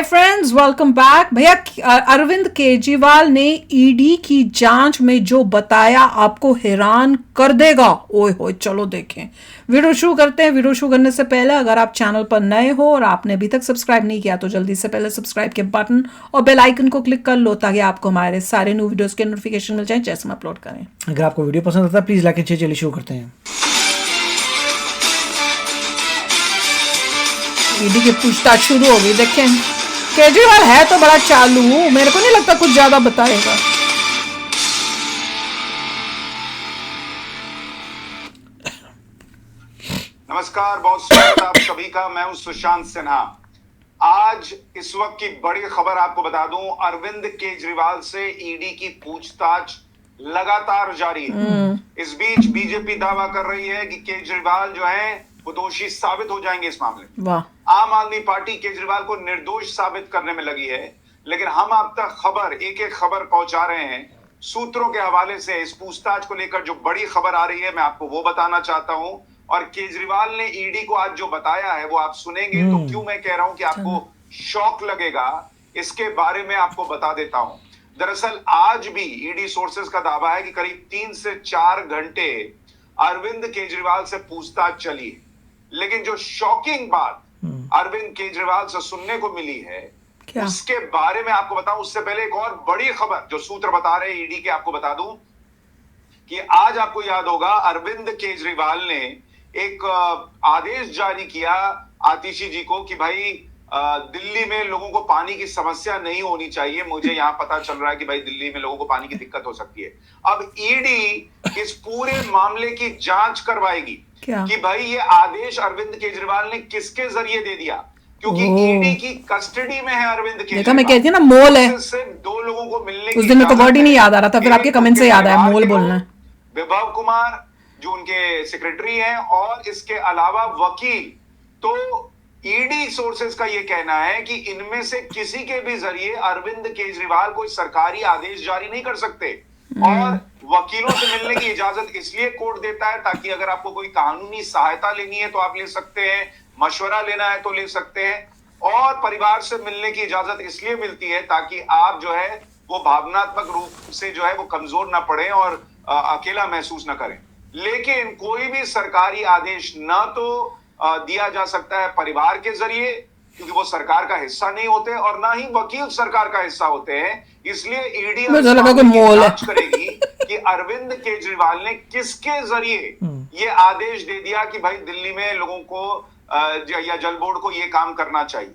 Hi friends, welcome back. भैया, अरविंद केजरीवाल ने ED की जांच में जो बताया आपको हैरान कर देगा। ओए होए, चलो देखें। वीडियो शुरू करते हैं। वीडियो शुरू करने से पहले अगर आप चैनल पर नए हो और आपने अभी तक सब्सक्राइब नहीं किया तो जल्दी से पहले सब्सक्राइब के बटन और बेल आइकन को क्लिक कर लो ताकि आपको हमारे सारे न्यू वीडियोस के नोटिफिकेशन मिल जाए जैसे हम अपलोड करें। अगर आपको वीडियो पसंद आता है प्लीज लाइक कीजिए। चलिए शुरू करते हैं। ईडी की पूछताछ शुरू हो गई। देखें, केजरीवाल है तो बड़ा चालू, मेरे को नहीं लगता कुछ ज्यादा बताएगा। नमस्कार, बहुत स्वागत आप सभी का। मैं हूं सुशांत सिन्हा। आज इस वक्त की बड़ी खबर आपको बता दूं, अरविंद केजरीवाल से ईडी की पूछताछ लगातार जारी है। इस बीच बीजेपी दावा कर रही है कि केजरीवाल जो है वो दोषी साबित हो जाएंगे इस मामले में। वाह। आम आदमी पार्टी केजरीवाल को निर्दोष साबित करने में लगी है, लेकिन हम आप तक खबर एक एक खबर पहुंचा रहे हैं सूत्रों के हवाले से। इस पूछताछ को लेकर जो बड़ी खबर आ रही है मैं आपको वो बताना चाहता हूं। और केजरीवाल ने ईडी को आज जो बताया है वो आप सुनेंगे तो क्यों मैं कह रहा हूं कि आपको शॉक लगेगा, इसके बारे में आपको बता देता हूं। दरअसल आज भी ईडी सोर्सेज का दावा है कि करीब 3 से 4 घंटे अरविंद केजरीवाल से पूछताछ चली है, लेकिन जो शॉकिंग बात अरविंद केजरीवाल से सुनने को मिली है क्या? उसके बारे में आपको बताऊं। उससे पहले एक और बड़ी खबर जो सूत्र बता रहे हैं ईडी के, आपको बता दूं कि आज आपको याद होगा अरविंद केजरीवाल ने एक आदेश जारी किया आतिशी जी को कि भाई दिल्ली में लोगों को पानी की समस्या नहीं होनी चाहिए। मुझे यहां पता चल रहा है कि भाई दिल्ली में लोगों को पानी की दिक्कत हो सकती है। अब ईडी इस पूरे मामले की जांच करवाएगी कि भाई ये आदेश अरविंद केजरीवाल ने किसके जरिए दे दिया, क्योंकि ईडी की कस्टडी में है अरविंद केजरीवाल। देखा, मैं कहती हूँ ना, मोल है। सिर्फ 2 लोगों को मिलने उस दिन मेरे को वर्ड ही नहीं याद आ रहा था, फिर आपके कमेंट से याद आया मोल बोलना। विभव कुमार जो उनके सेक्रेटरी हैं और इसके अलावा वकील। तो ईडी सोर्सेज का यह कहना है कि इनमें से किसी के भी जरिए अरविंद केजरीवाल कोई सरकारी आदेश जारी नहीं कर सकते। और वकीलों से मिलने की इजाजत इसलिए कोर्ट देता है ताकि अगर आपको कोई कानूनी सहायता लेनी है तो आप ले सकते हैं, मशवरा लेना है तो ले सकते हैं, और परिवार से मिलने की इजाजत इसलिए मिलती है ताकि आप जो है वो भावनात्मक रूप से जो है वो कमजोर ना पड़े और अकेला महसूस ना करें। लेकिन कोई भी सरकारी आदेश ना तो दिया जा सकता है परिवार के जरिए, क्योंकि वो सरकार का हिस्सा नहीं होते, और ना ही वकील सरकार का हिस्सा होते हैं। इसलिए ईडी जांच करेगी कि अरविंद केजरीवाल ने किसके जरिए ये आदेश दे दिया कि भाई दिल्ली में लोगों को या जल बोर्ड को ये काम करना चाहिए।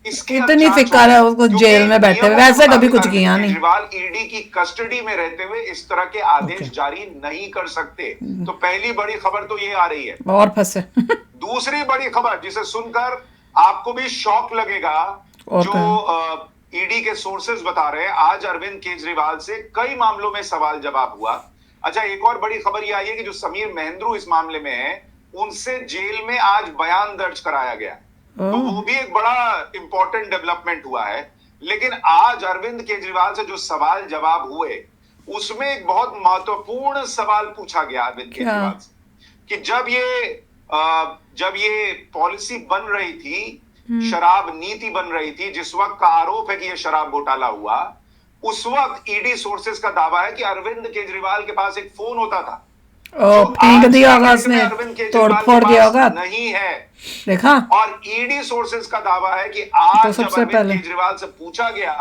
इतनी फिक्र है उसको, जेल में बैठे हुए, वैसे कभी कुछ किया नहीं। केजरीवाल ईडी की कस्टडी में रहते हुए इस तरह के आदेश जारी नहीं कर सकते। तो पहली बड़ी खबर तो ये आ रही है। और फंसे। दूसरी बड़ी खबर जिसे सुनकर आपको भी शॉक लगेगा, जो ईडी के सोर्सेज बता रहे हैं, आज अरविंद केजरीवाल से कई मामलों में सवाल जवाब हुआ। अच्छा, एक और बड़ी खबर यह आई है कि जो समीर महेंद्रू इस मामले में है उनसे जेल में आज बयान दर्ज कराया गया, तो वो भी एक बड़ा इंपॉर्टेंट डेवलपमेंट हुआ है। लेकिन आज अरविंद केजरीवाल से जो सवाल जवाब हुए उसमें एक बहुत महत्वपूर्ण सवाल पूछा गया अरविंद केजरीवाल से कि जब ये पॉलिसी बन रही थी, शराब नीति बन रही थी, जिस वक्त का आरोप है कि यह शराब घोटाला हुआ, उस वक्त ईडी सोर्सेज का दावा है कि अरविंद केजरीवाल के पास एक फोन होता था। दिया होगा उसने, तोड़ फोड़ दिया होगा, नहीं है, देखा। और ईडी सोर्सेज का दावा है कि आज जब अरविंद केजरीवाल से पूछा गया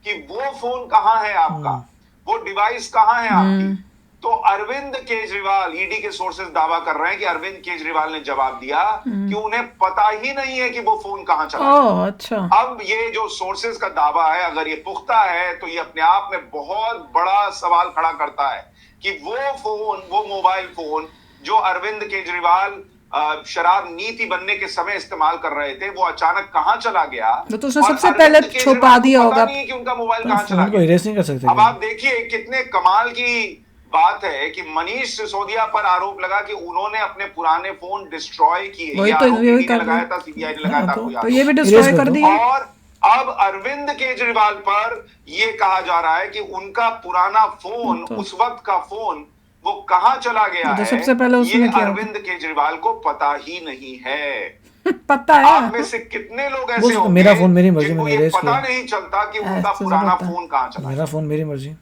कि वो फोन कहां है आपका, वो डिवाइस कहां है आपकी, तो अरविंद केजरीवाल, ईडी के सोर्सेज दावा कर रहे हैं कि अरविंद केजरीवाल ने जवाब दिया कि उन्हें पता ही नहीं है कि वो फोन कहां चला। अच्छा। अब ये जो सोर्सेज का दावा है, अगर ये पुख्ता है तो ये अपने आप में बहुत बड़ा सवाल खड़ा करता है कि वो मोबाइल फोन जो अरविंद केजरीवाल शराब नीति बनने के समय इस्तेमाल कर रहे थे, वो अचानक कहां चला गया। तो उसने सबसे पहले छुपा दिया होगा कि उनका मोबाइल कहां चला गया। अब आप देखिए कितने कमाल की बात है कि मनीष सिसोदिया पर आरोप लगा कि उन्होंने अपने पुराने फोन डिस्ट्रॉय किए। लगाया था, सीबीआई ने लगाया था, तो ये भी डिस्ट्रॉय कर दिया। और अब अरविंद केजरीवाल पर यह कहा जा रहा है कि उनका पुराना फोन, उस वक्त का फोन, वो कहां चला गया है, सबसे पहले ये अरविंद केजरीवाल को पता ही नहीं है। पता आप है। में से कितने लोग वो ऐसे तो होंगे मेरा फोन मेरी मर्जी, जिनको मैंने ये रेस पता किया। नहीं चलता कि उनका ऐसे पुराना होता है। फोन कहाँ चला मेरा फोन मेरी मर्जी।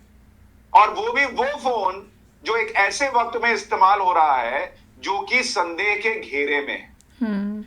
और वो भी वो फोन जो एक ऐसे वक्त में इस्तेमाल हो रहा है जो कि संदेह के घेरे में है।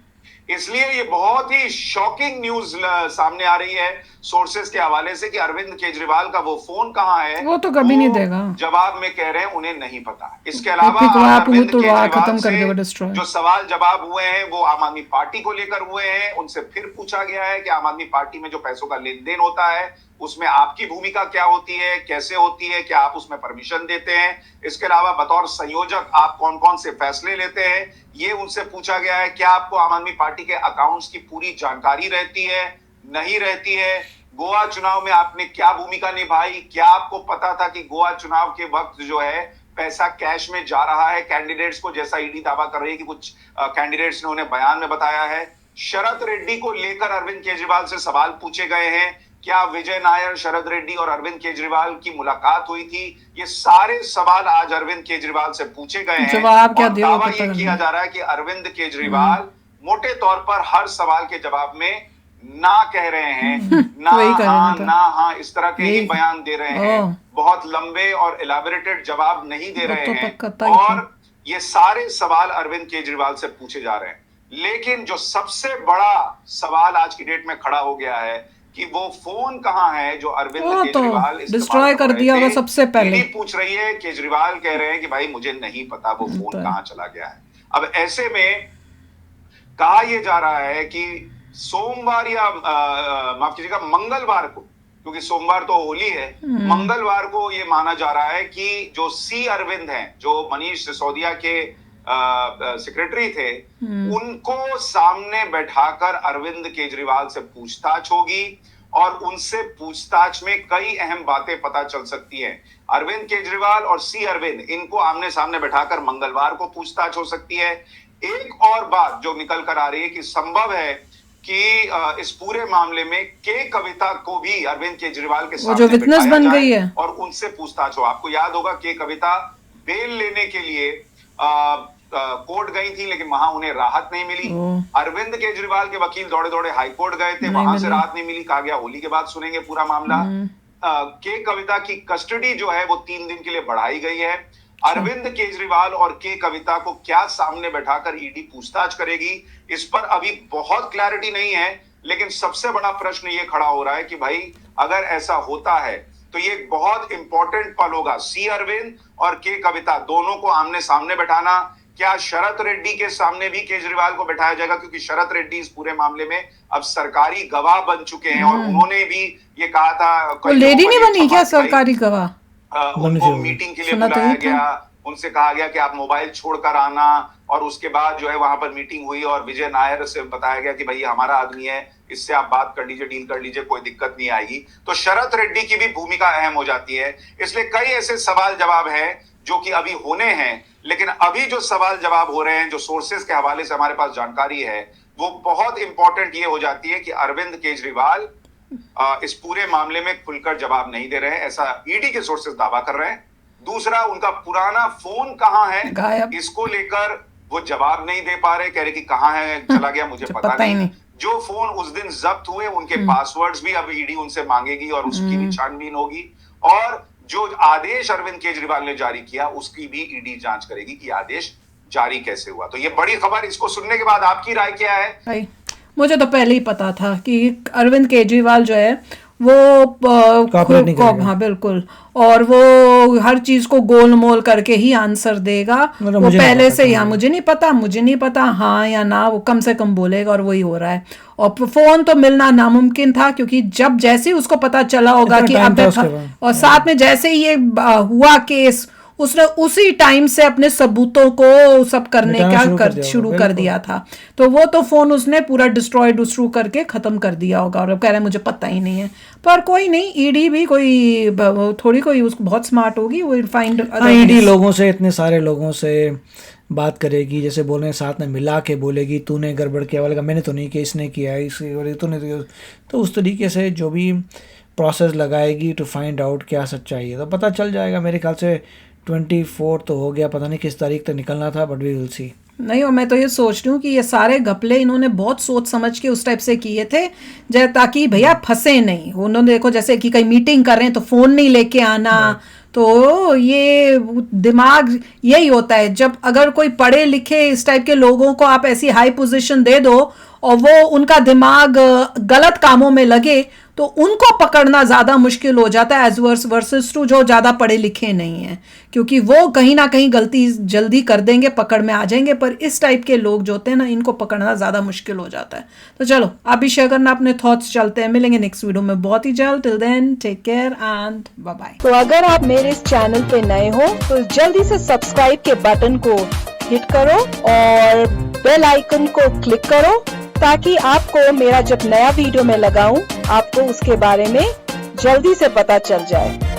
इसलिए ये बहुत ही शॉकिंग न्यूज सामने आ रही है सोर्सेस के हवाले से कि अरविंद केजरीवाल का वो फोन कहाँ है, वो तो कभी नहीं वो देगा। जवाब में कह रहे हैं उन्हें नहीं पता। इसके अलावा पिघवा आज अरविंद तुड़वा केजरीवाल खत्म कर से देगा, डिस्ट्रॉय। जो सवाल जवाब हुए हैं वो आम आदमी पार्टी को लेकर हुए हैं। उनसे फिर पूछा गया है कि आम आदमी पार्टी में जो पैसों का लेन देन होता है उसमें आपकी भूमिका क्या होती है, कैसे होती है, क्या आप उसमें परमिशन देते हैं, इसके अलावा बतौर संयोजक आप कौन कौन से फैसले लेते हैं, ये उनसे पूछा गया है। क्या आपको आम आदमी पार्टी के अकाउंट्स की पूरी जानकारी रहती है, नहीं रहती है, गोवा चुनाव में आपने क्या भूमिका निभाई, क्या आपको पता था कि गोवा चुनाव के वक्त जो है पैसा कैश में जा रहा है कैंडिडेट्स को, जैसा ईडी दावा कर रही है कि कुछ कैंडिडेट्स ने उन्हें बयान में बताया है। शरद रेड्डी को लेकर अरविंद केजरीवाल से सवाल पूछे गए हैं, क्या विजय नायर, शरद रेड्डी और अरविंद केजरीवाल की मुलाकात हुई थी, ये सारे सवाल आज अरविंद केजरीवाल से पूछे गए हैं। जवाब क्या और दिया दावा पता ये नहीं। किया जा रहा है कि अरविंद केजरीवाल मोटे तौर पर हर सवाल के जवाब में ना कह रहे हैं, ना वही कर रहे हाँ हैं। ना हाँ इस तरह के ही यही। बयान दे रहे हैं, ओह। बहुत लंबे और इलाबोरेटेड जवाब नहीं दे वो रहे तो हैं। पता ही और था। ये सारे सवाल अरविंद केजरीवाल से पूछे जा रहे हैं। लेकिन जो सबसे बड़ा सवाल आज की डेट में खड़ा हो गया है कि वो फोन कहाँ है जो अरविंद वो तो केजरीवाल इस्तेमाल डिस्ट्रॉय कर रहे दिया थे। होगा सबसे पहले। ईडी पूछ रही है, केजरीवाल कह रहे हैं कि भाई मुझे नहीं पता वो फोन तो- कहाँ चला गया है। अब ऐसे में कहा यह जा रहा है कि सोमवार या माफ कीजिएगा मंगलवार को, क्योंकि सोमवार तो होली है, मंगलवार को ये माना जा रहा है कि जो सी अरविंद हैं, जो मनीष सिसोदिया के सेक्रेटरी थे, उनको सामने बैठाकर अरविंद केजरीवाल से पूछताछ होगी और उनसे पूछताछ में कई अहम बातें पता चल सकती हैं। अरविंद केजरीवाल और सी अरविंद, इनको आमने सामने बैठाकर मंगलवार को पूछताछ हो सकती है। एक और बात जो निकल कर आ रही है कि संभव है कि इस पूरे मामले में के कविता को भी अरविंद केजरीवाल के सामने जो विटनेस बिठाया बन जाए गई है और उनसे पूछताछ हो। आपको याद होगा के कविता बेल लेने के लिए कोर्ट गई थी, लेकिन वहां उन्हें राहत नहीं मिली। अरविंद केजरीवाल के वकील दौड़े दौड़े हाई कोर्ट गए थे, वहां से राहत नहीं मिली। कहा गया होली के बाद सुनेंगे पूरा मामला। के कविता की कस्टडी जो है वो 3 दिन के लिए बढ़ाई गई है। अरविंद केजरीवाल और के कविता को क्या सामने बैठाकर ईडी पूछताछ करेगी, इस पर अभी बहुत क्लैरिटी नहीं है। लेकिन सबसे बड़ा प्रश्न ये खड़ा हो रहा है कि भाई अगर ऐसा होता है तो ये बहुत इंपॉर्टेंट पल होगा। सी अरविंद और के कविता दोनों को आमने सामने बैठाना। क्या शरद रेड्डी के सामने भी केजरीवाल को बैठाया जाएगा, क्योंकि शरद रेड्डी इस पूरे मामले में अब सरकारी गवाह बन चुके हैं और उन्होंने भी ये कहा था। लेडी नहीं बनी क्या सरकारी गवाह? उनको मीटिंग के लिए बुलाया गया, उनसे कहा गया कि आप मोबाइल छोड़कर आना, और उसके बाद जो है वहां पर मीटिंग हुई और विजय नायर से बताया गया कि भाई हमारा आदमी है, इससे आप बात कर लीजिए, डील कर लीजिए, कोई दिक्कत नहीं आएगी। तो शरद रेड्डी की भी भूमिका अहम हो जाती है। इसलिए कई ऐसे सवाल जवाब हैं जो कि अभी होने हैं, लेकिन अभी जो सवाल जवाब हो रहे हैं, जो सोर्सेस के हवाले से हमारे पास जानकारी है, वो बहुत इंपॉर्टेंट ये हो जाती है कि अरविंद केजरीवाल इस पूरे मामले में खुलकर जवाब नहीं दे रहे हैं, ऐसा ईडी के सोर्सेस दावा कर रहे हैं। दूसरा, उनका पुराना फोन कहां है, इसको लेकर वो जवाब नहीं दे पा रहे, कह रहे कि कहां है, चला गया, मुझे पता नहीं। जो फोन उस दिन जब्त हुए उनके पासवर्ड्स भी अब ईडी उनसे मांगेगी और उसकी भी छानबीन होगी। और जो आदेश अरविंद केजरीवाल ने जारी किया उसकी भी ईडी जांच करेगी कि आदेश जारी कैसे हुआ। तो ये बड़ी खबर। इसको सुनने के बाद आपकी राय क्या है? मुझे तो पहले ही पता था कि अरविंद केजरीवाल जो है वो हाँ बिल्कुल, और वो हर चीज को गोल मोल करके ही आंसर देगा। वो पहले से ही, हाँ मुझे नहीं पता हाँ या ना, वो कम से कम बोलेगा, और वही हो रहा है। और फोन तो मिलना नामुमकिन था, क्योंकि जब जैसे ही उसको पता चला होगा कि अब, और साथ में जैसे ही ये हुआ केस, उसने उसी टाइम से अपने सबूतों को सब करने का शुरू कर दिया था। तो वो तो फोन उसने पूरा डिस्ट्रॉय करके खत्म कर दिया होगा, और अब कह रहे हैं मुझे पता ही नहीं है। पर कोई नहीं, ईडी भी कोई थोड़ी कोई उसको बहुत स्मार्ट होगी, वो फाइंड ईडी लोगों से, इतने सारे लोगों से बात करेगी, जैसे बोल रहे हैं साथ में मिला के बोलेगी तूने गड़बड़ किया, वाले का मैंने तो नहीं किया, इसने किया, इसे तूने तो उस तरीके से जो भी प्रोसेस लगाएगी टू फाइंड आउट क्या सच्चाई है, तो पता चल जाएगा। मेरे ख्याल से 24 तो हो गया, पता नहीं किस तारीख तक निकलना था, बट वी विल सी। नहीं, और मैं तो ये सोच रही हूँ कि ये सारे घपले इन्होंने बहुत सोच समझ के उस टाइप से किए थे, ताकि भैया फंसे नहीं। उन्होंने देखो जैसे कि कहीं मीटिंग कर रहे हैं तो फोन नहीं लेके आना, तो ये दिमाग यही होता है। जब अगर कोई पढ़े लिखे इस टाइप के लोगों को आप ऐसी हाई पोजीशन दे दो और वो उनका दिमाग गलत कामों में लगे, तो उनको पकड़ना ज्यादा मुश्किल हो जाता है एज वर्सेस टू जो ज्यादा पढ़े लिखे नहीं है, क्योंकि वो कहीं ना कहीं गलती जल्दी कर देंगे, पकड़ में आ जाएंगे। पर इस टाइप के लोग जो होते हैं ना, इनको पकड़ना ज्यादा मुश्किल हो जाता है। तो चलो आप भी शेयर करना अपने थॉट्स। चलते हैं, मिलेंगे नेक्स्ट वीडियो में बहुत ही जल्द। Till then take care and bye bye. तो अगर आप मेरे इस चैनल पे नए हो तो जल्दी से सब्सक्राइब के बटन को हिट करो और बेल आइकन को क्लिक करो, ताकि आपको मेरा जब नया वीडियो मैं लगाऊं आपको उसके बारे में जल्दी से पता चल जाए।